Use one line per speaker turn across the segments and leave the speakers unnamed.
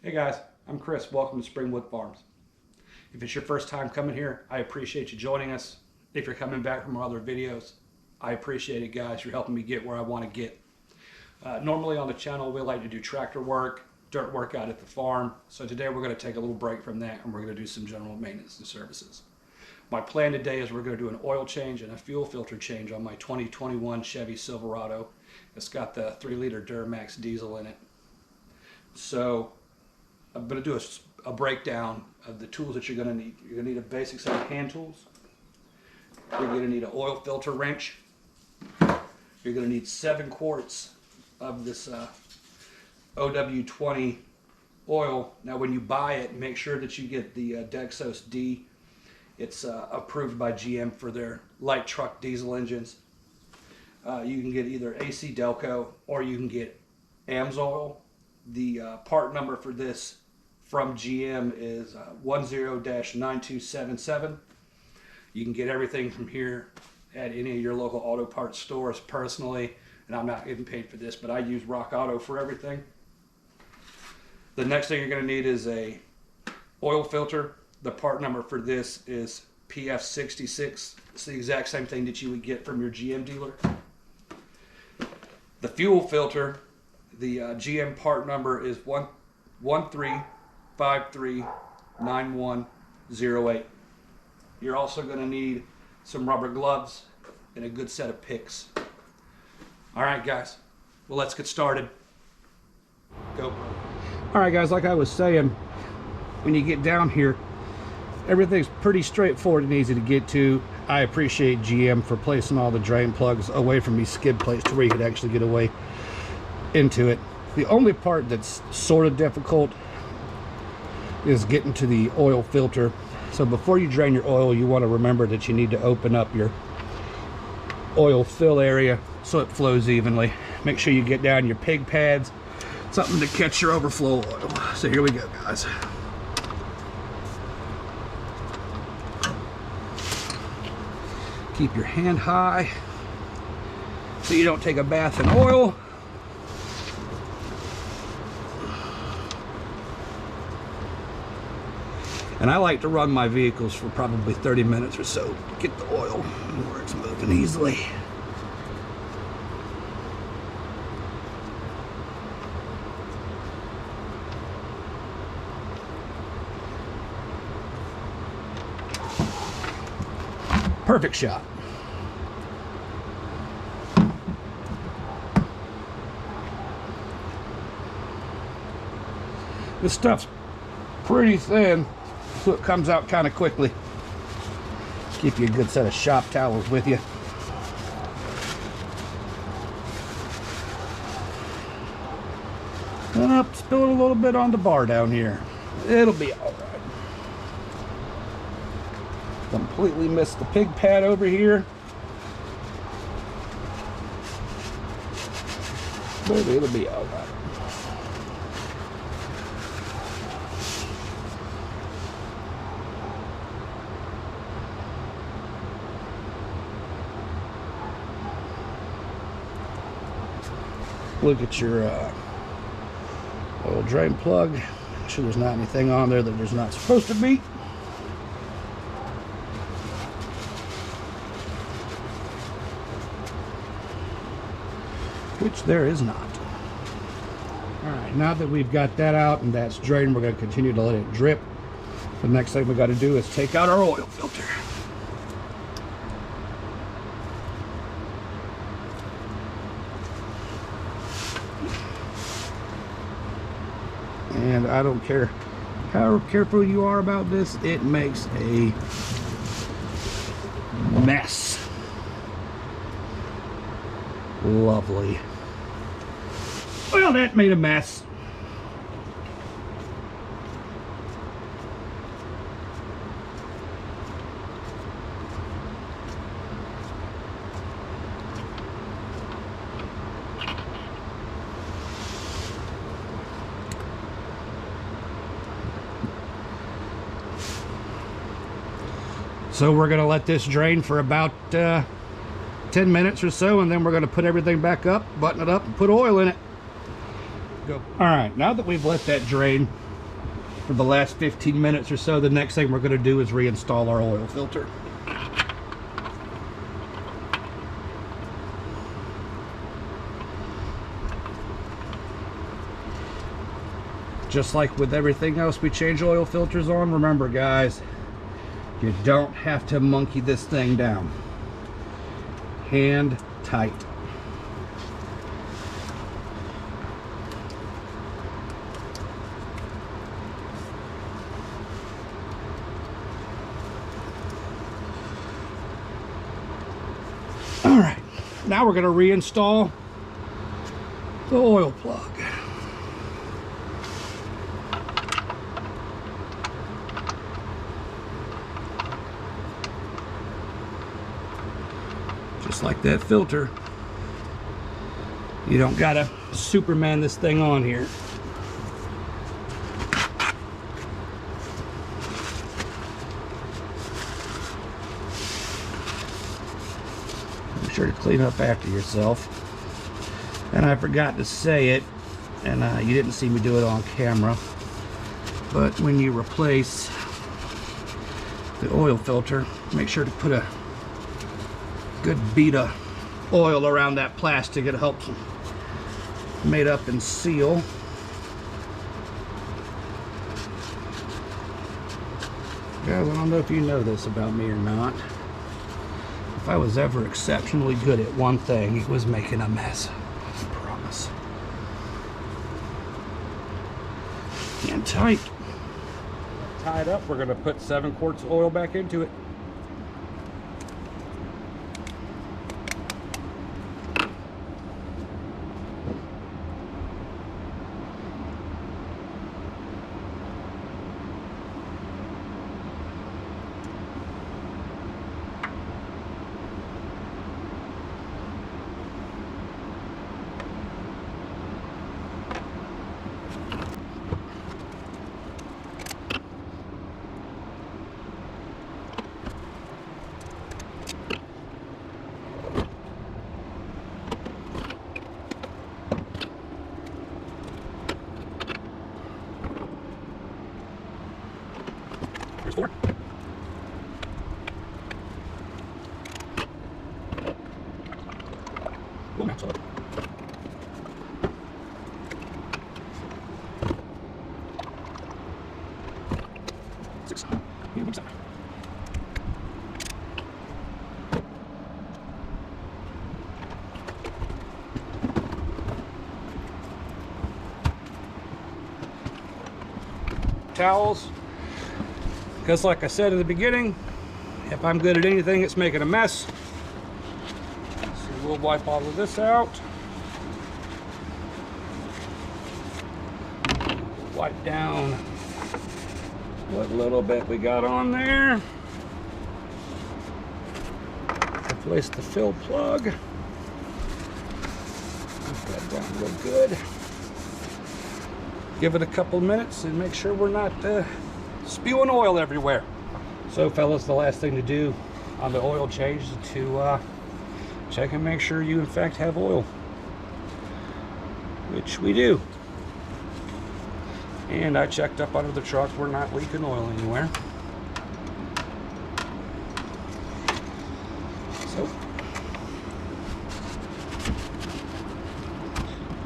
Hey guys, I'm Chris. Welcome to Springwood Farms. If it's your first time coming here, I appreciate you joining us. If you're coming back from our other videos, I appreciate it, guys. You're helping me get where I want to get. Normally on the channel, we like to do tractor work, dirt work out at the farm. So today we're going to take a little break from that and we're going to do some general maintenance and services. My plan today is we're going to do an oil change and a fuel filter change on my 2021 Chevy Silverado. It's got the 3-liter Duramax diesel in it. So I'm going to do a breakdown of the tools that you're going to need. You're going to need a basic set of hand tools. You're going to need an oil filter wrench. You're going to need 7 quarts of this OW20 oil. Now when you buy it, make sure that you get the DexosD. It's approved by GM for their light truck diesel engines. You can get either AC Delco or you can get AMSOIL. The part number for this from GM is 10-9277. You can get everything from here at any of your local auto parts stores. Personally, and I'm not getting paid for this, but I use Rock Auto for everything. The next thing you're going to need is a oil filter. The part number for this is PF66. It's the exact same thing that you would get from your GM dealer. The fuel filter, the GM part number is 13539108. You're also going to need some rubber gloves and a good set of picks. All right, guys. Well, let's get started. Go. All right, guys. Like I was saying, when you get down here, everything's pretty straightforward and easy to get to. I appreciate GM for placing all the drain plugs away from these skid plates to where you could actually get away into it. The only part that's sort of difficult is getting to the oil filter. So before you drain your oil, you want to remember that you need to open up your oil fill area so it flows evenly. Make sure you get down your pig pads, something to catch your overflow oil. So here we go, guys. Keep your hand high so you don't take a bath in oil. And I like to run my vehicles for probably 30 minutes or so to get the oil where it's moving easily. Perfect shot. This stuff's pretty thin, so it comes out kind of quickly. Keep you a good set of shop towels with you. And spill it a little bit on the bar down here. It'll be all right. Completely missed the pig pad over here. But it'll be all right. Look at your oil drain plug. Make sure there's not anything on there that there's not supposed to be. Which there is not. All right, now that we've got that out and that's drained, we're going to continue to let it drip. The next thing we got to do is take out our oil filter. And I don't care how careful you are about this, it makes a mess. Lovely. Well, that made a mess. So we're going to let this drain for about 10 minutes or so, and then we're going to put everything back up, button it up, and put oil in it. Go. All right, now that we've let that drain, for the last 15 minutes or so. The next thing we're going to do is reinstall our oil filter. Just like with everything else we change oil filters on, remember guys, you don't have to monkey this thing down. Hand tight. All right, now we're going to reinstall the oil plug. Just like that filter, you don't gotta Superman this thing on here. Be sure to clean up after yourself. And I forgot to say it, and you didn't see me do it on camera, but when you replace the oil filter, make sure to put a good bead of oil around that plastic. It helps them mate up and seal. Guys, I don't know if you know this about me or not. If I was ever exceptionally good at one thing, it was making a mess. I promise. And tight. Tied up, we're going to put 7 quarts of oil back into it. There's 4. Oh, man, solid. 6. Here, 7. Towels. Because like I said in the beginning, if I'm good at anything, it's making a mess. So we'll wipe all of this out. Wipe down what little bit we got on there. Replace the fill plug. Put that down real good. Give it a couple minutes and make sure we're not spewing oil everywhere. So fellas, the last thing to do on the oil change is to check and make sure you in fact have oil, which we do. And I checked up under the truck, we're not leaking oil anywhere. So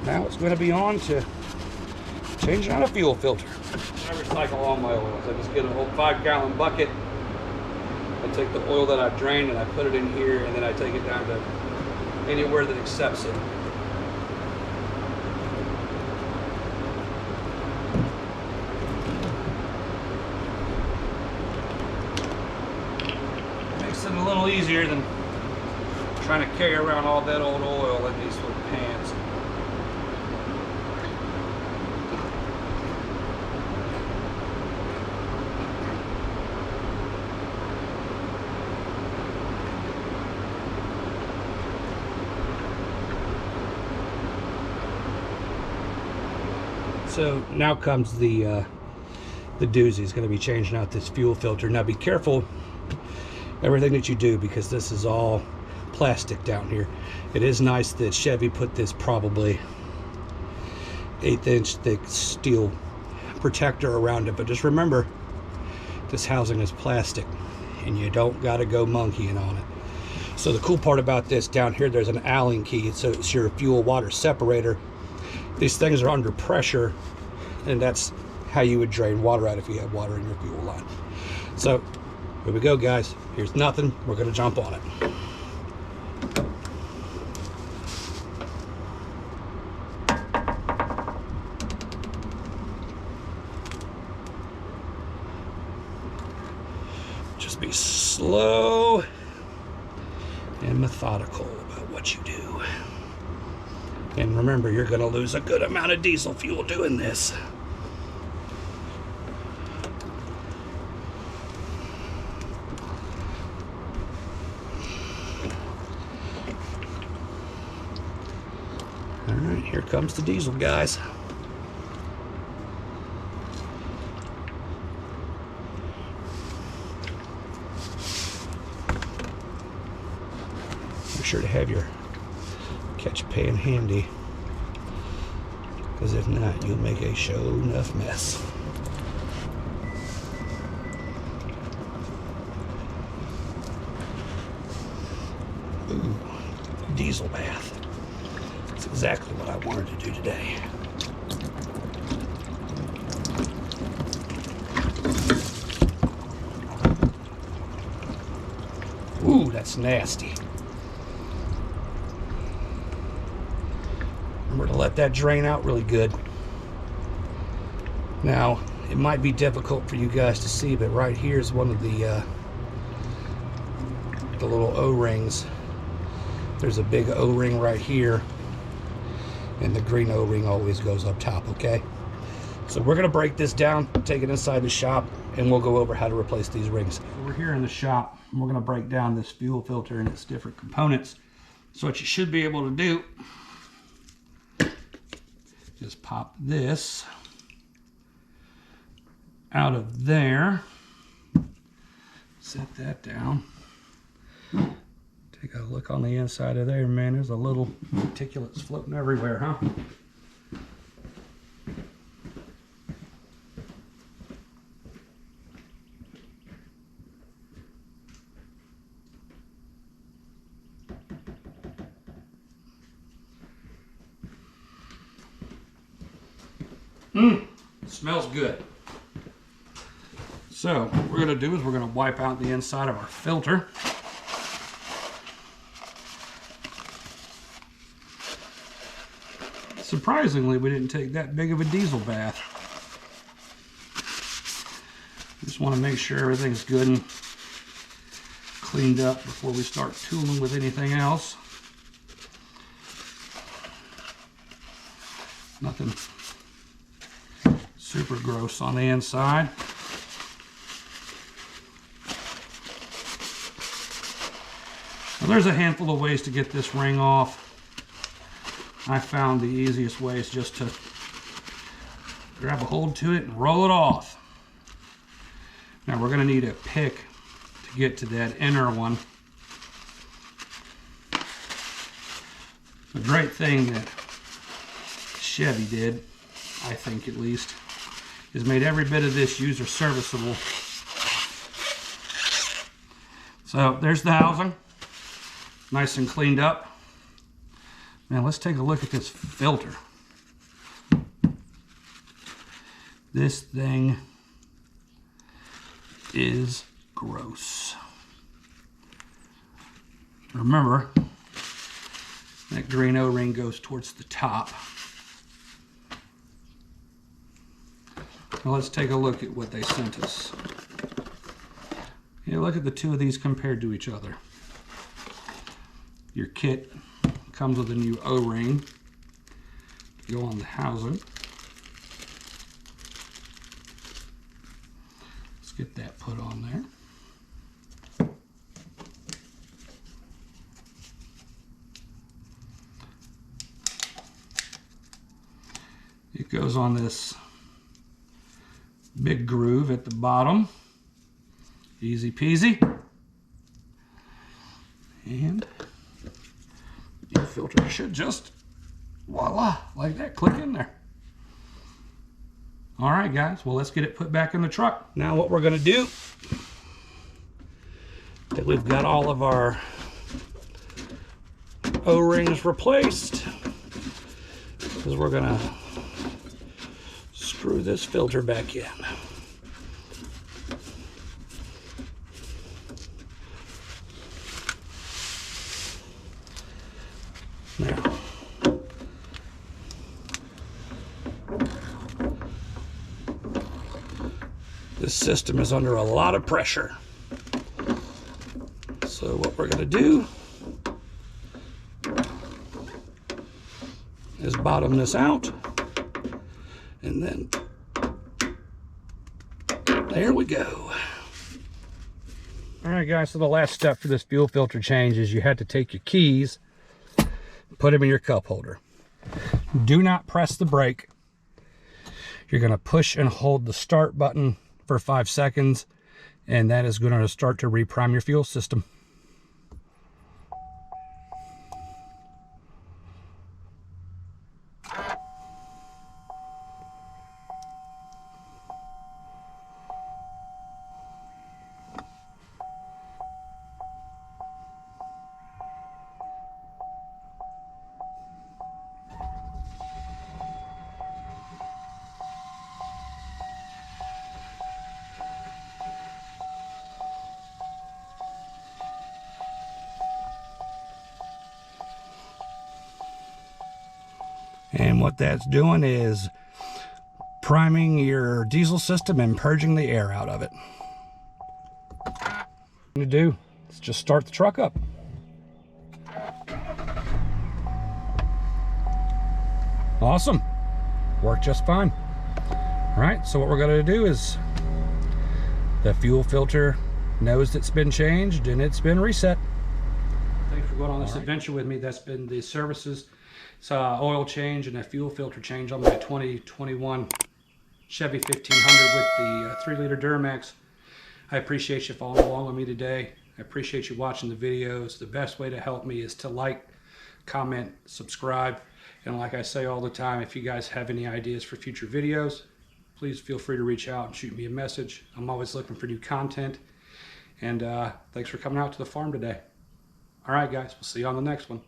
now it's going to be on to changing out a fuel filter. I recycle all my oils. I just get an old 5-gallon bucket. I take the oil that I've drained and I put it in here, and then I take it down to anywhere that accepts it. Makes it a little easier than trying to carry around all that old oil in these little pans. So now comes the doozy. It's going to be changing out this fuel filter. Now be careful everything that you do, because this is all plastic down here. It is nice that Chevy put this probably 1/8 inch thick steel protector around it, but just remember, this housing is plastic and you don't got to go monkeying on it. So the cool part about this, down here there's an Allen key, so it's your fuel water separator. These things are under pressure, and that's how you would drain water out if you have water in your fuel line. So here we go, guys. Here's nothing. We're going to jump on it. Just be slow and methodical about what you do. And remember, you're going to lose a good amount of diesel fuel doing this. All right, here comes the diesel, guys. Make sure to have your catch pan handy, because if not, you'll make a show enough mess. Ooh, diesel bath. That's exactly what I wanted to do today. Ooh, that's nasty. Remember to let that drain out really good. Now, it might be difficult for you guys to see, but right here is one of the little O-rings. There's a big O-ring right here, and the green O-ring always goes up top, okay? So we're gonna break this down, take it inside the shop, and we'll go over how to replace these rings. So we're here in the shop, and we're gonna break down this fuel filter and its different components. So what you should be able to do, just pop this out of there, set that down, take a look on the inside of there. Man, there's a little particulates floating everywhere, huh? Smells good. So what we're going to do is we're going to wipe out the inside of our filter. Surprisingly, we didn't take that big of a diesel bath. Just want to make sure everything's good and cleaned up before we start tooling with anything else. Nothing super gross on the inside. Now, there's a handful of ways to get this ring off. I found the easiest way is just to grab a hold to it and roll it off. Now we're going to need a pick to get to that inner one. The great thing that Chevy did, I think at least, is made every bit of this user serviceable. So there's the housing, nice and cleaned up. Now let's take a look at this filter. This thing is gross. Remember, that green O-ring goes towards the top. Now let's take a look at what they sent us. Yeah, look at the two of these compared to each other. Your kit comes with a new O-ring to go on the housing. Let's get that put on there. It goes on this big groove at the bottom. Easy peasy. And your filter should just, voila, like that, click in there. All right, guys, well, let's get it put back in the truck. Now what we're gonna do, that we've got all of our O-rings replaced, is we're gonna screw this filter back in. Now, this system is under a lot of pressure. So what we're going to do is bottom this out, and then there we go. All right, guys, so the last step for this fuel filter change is you had to take your keys, put them in your cup holder. Do not press the brake. You're going to push and hold the start button for 5 seconds, and that is going to start to reprime your fuel system. And what that's doing is priming your diesel system and purging the air out of it. What I'm going to do is just start the truck up. Awesome. Worked just fine. All right, so what we're going to do is the fuel filter knows it's been changed and it's been reset. Thanks for going on this adventure with me. That's been the services. It's oil change and a fuel filter change on my 2021 Chevy 1500 with the 3-liter Duramax. I appreciate you following along with me today. I appreciate you watching the videos. The best way to help me is to like, comment, subscribe. And like I say all the time, if you guys have any ideas for future videos, please feel free to reach out and shoot me a message. I'm always looking for new content. And thanks for coming out to the farm today. All right, guys, we'll see you on the next one.